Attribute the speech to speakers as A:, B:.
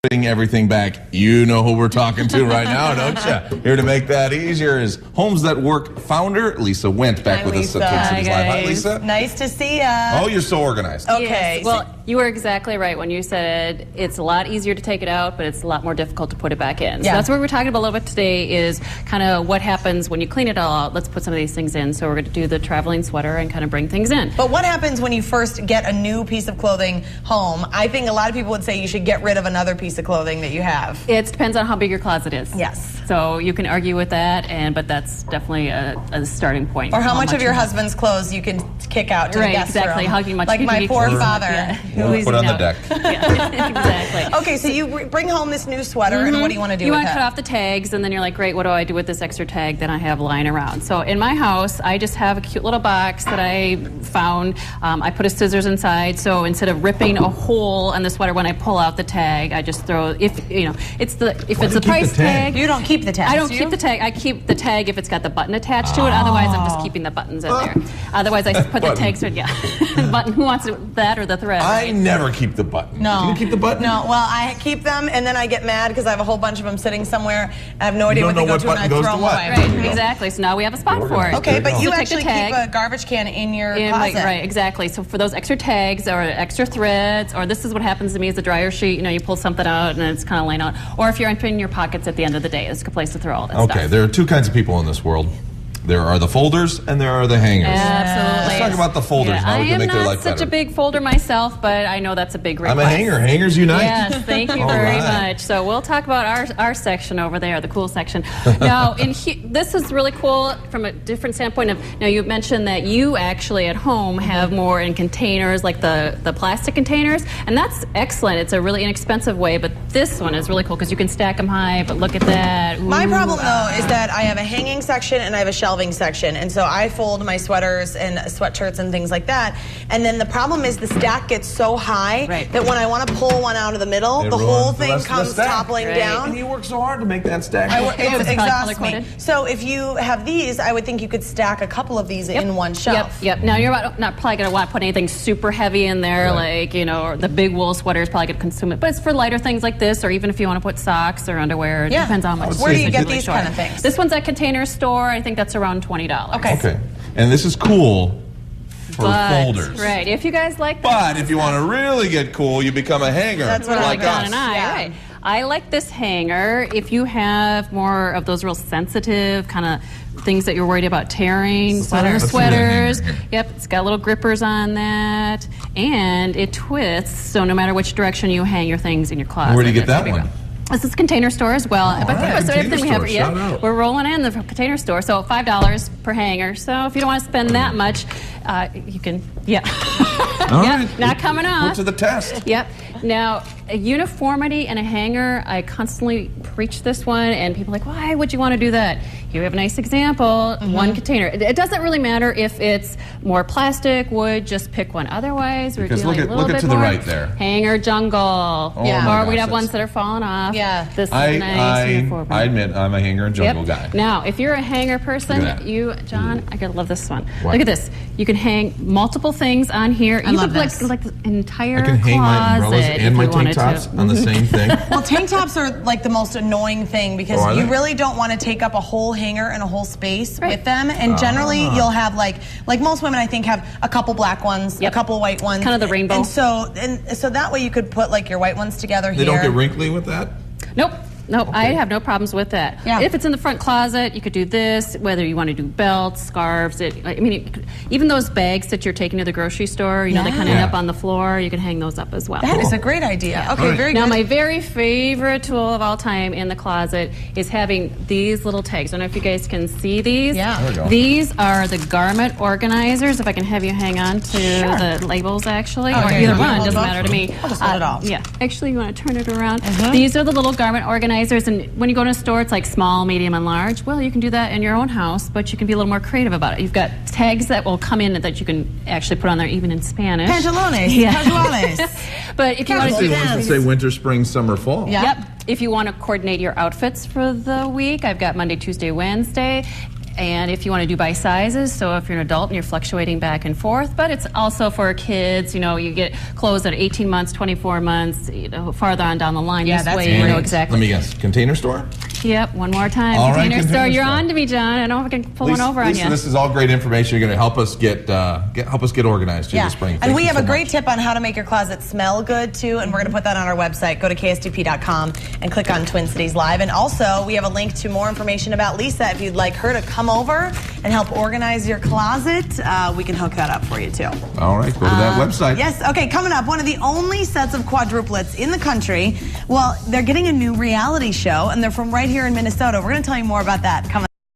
A: Putting everything back. You know who we're talking to right now, don't you? Here to make that easier is Homes That Work founder Lisa Wendt, back with us at Twin Cities Live. Hi, Lisa.
B: Nice to see ya.
A: Oh, you're so organized.
B: Okay.
C: Yes. Well, you were exactly right when you said it's a lot easier to take it out, but it's a lot more difficult to put it back in. So that's what we're talking about a little bit today is kind of what happens when you clean it all out. Let's put some of these things in. So we're going to do the traveling sweater and kind of bring things in.
B: But what happens when you first get a new piece of clothing home? I think a lot of people would say you should get rid of another piece of clothing that you have.
C: It depends on how big your closet is.
B: Yes.
C: So you can argue with that, but that's definitely a starting point.
B: Or how much of your husband's clothes you can kick out to the guest
C: exactly.
B: room.
C: How much
B: like my poor father.
A: Yeah. Put on the deck.
C: Yeah, exactly.
B: Okay, so you bring home this new sweater, and what do you want to do with it?
C: You want to cut off the tags, and then you're like, great, what do I do with this extra tag that I have lying around? So in my house, I just have a cute little box that I found. I put a scissors inside, so instead of ripping a hole in the sweater when I pull out the tag, I just throw, if it's the price tag.
B: You don't keep the tag.
C: I don't keep the tag. I keep the tag if it's got the button attached to it. Otherwise, I'm just keeping the buttons in there. Otherwise, I put the tags in. Yeah, the button. Who wants that or the thread?
A: I never keep the button.
B: No.
A: Do you keep the button?
B: No. Well, I keep them, and then I get mad because I have a whole bunch of them sitting somewhere. I have no idea what they go to, and I throw them away.
C: Right. Exactly. So now we have a spot for it.
B: Okay, but you actually keep a garbage can in your closet.
C: Right. Exactly. So for those extra tags or extra threads, or this is what happens to me as a dryer sheet. You know, you pull something out and it's kind of laying out. Or if you're emptying your pockets at the end of the day, it's a good place to throw all that stuff.
A: Okay, there are two kinds of people in this world. There are the folders and there are the hangers.
C: Absolutely.
A: Let's talk about the folders. How we can make their life better.
C: I am not such a big folder myself, but I know that's a big request.
A: I'm a hanger. Hangers unite.
C: Yes, thank you very much. So we'll talk about our section over there, the cool section. Now, this is really cool from a different standpoint of, now you mentioned that you actually at home have more in containers, like the plastic containers, and that's excellent. It's a really inexpensive way, but this one is really cool because you can stack them high, but look at that. Ooh.
B: My problem, though, is that I have a hanging section and I have a shelving section, and so I fold my sweaters and sweatshirts and things like that, and then the problem is the stack gets so high that when I want to pull one out of the middle, the whole thing comes toppling down.
A: And you work so hard to make that stack.
B: It exhausts me. So if you have these, I would think you could stack a couple of these in one shelf.
C: Yep. Now you're not probably going to want to put anything super heavy in there, like, you know, or the big wool sweater is probably going to consume it, but it's for lighter things like this, or even if you want to put socks or underwear. It depends on how much.
B: Where do you get these kind of things?
C: This one's at Container Store. I think that's around $20.
A: Okay. And this is cool for folders.
C: Right. If you guys like that.
A: But if you want to really get cool, you become a hanger.
B: That's what
A: like
C: John
A: us.
C: and I. I like this hanger. If you have more of those real sensitive kind of things that you're worried about tearing, sweaters. Yep, it's got little grippers on that, and it twists, so no matter which direction you hang your things in your closet.
A: Where do you get that one?
C: This is Container Store as well. But everything we have, we're rolling in the Container Store. So $5 per hanger. So if you don't want to spend that much, you can, not coming off.
A: Put to the test.
C: Yep. Now, a uniformity and a hanger, I constantly preach this one, and people are like, why would you want to do that? Here we have a nice example, one container. It doesn't really matter if it's more plastic, wood, just pick one. Otherwise, we're doing a little bit more.
A: Look at to the right there.
C: Hanger jungle. Or we'd have ones that are falling off.
B: Yeah.
C: This is nice.
A: I admit I'm a hanger and jungle guy.
C: Now, if you're a hanger person, John, I gotta love this one. What? Look at this. You can hang multiple things on here.
B: I love this.
C: Like an entire
A: closet. I can hang my umbrellas and my tank tops on the same thing.
B: Well, tank tops are like the most annoying thing because you really don't want to take up a whole hanger and a whole space with them. And generally, you'll have like most women, I think, have a couple black ones, a couple white ones,
C: kind of the rainbow.
B: And so that way you could put like your white ones together here.
A: They don't get wrinkly with that?
C: Nope. I have no problems with that.
B: Yeah.
C: If it's in the front closet, you could do this, whether you want to do belts, scarves. Even those bags that you're taking to the grocery store, you know, they kind of end up on the floor, you can hang those up as well.
B: That is a great idea. Okay, very good.
C: Now, my very favorite tool of all time in the closet is having these little tags. I don't know if you guys can see these.
B: Yeah.
A: There we go.
C: These are the garment organizers, if I can have you hang on to the labels, actually. Or either one, doesn't matter to me.
B: I'll just hold it off.
C: Yeah. Actually, you want to turn it around. These are the little garment organizers. And when you go to a store, it's like small, medium, and large. Well, you can do that in your own house, but you can be a little more creative about it. You've got tags that will come in that you can actually put on there, even in Spanish.
B: Pantalones, casuales.
C: But if you want to do
A: that, say winter, spring, summer, fall.
C: Yep. If you want to coordinate your outfits for the week, I've got Monday, Tuesday, Wednesday. And if you want to do by sizes, so if you're an adult and you're fluctuating back and forth, but it's also for kids. You know, you get clothes at 18 months, 24 months, you know, farther on down the line.
B: Yeah,
C: this
B: that's
C: way you know exactly.
A: Let me guess. Container store?
C: Yep, one more time.
A: All right,
C: Container store.
A: Container
C: You're
A: store.
C: on to me, John. I know if I can pull one over on
A: Lisa,
C: you.
A: this is all great information. You're going to help us get organized through the spring.
B: And we have
A: so
B: a great
A: much.
B: tip on how to make your closet smell good too, and we're going to put that on our website. Go to KSTP.com and click on Twin Cities Live. And also, we have a link to more information about Lisa. If you'd like her to come over and help organize your closet, we can hook that up for you too.
A: All right, go to that website.
B: Yes, okay, coming up, one of the only sets of quadruplets in the country. Well, they're getting a new reality show, and they're from right here in Minnesota. We're going to tell you more about that coming up.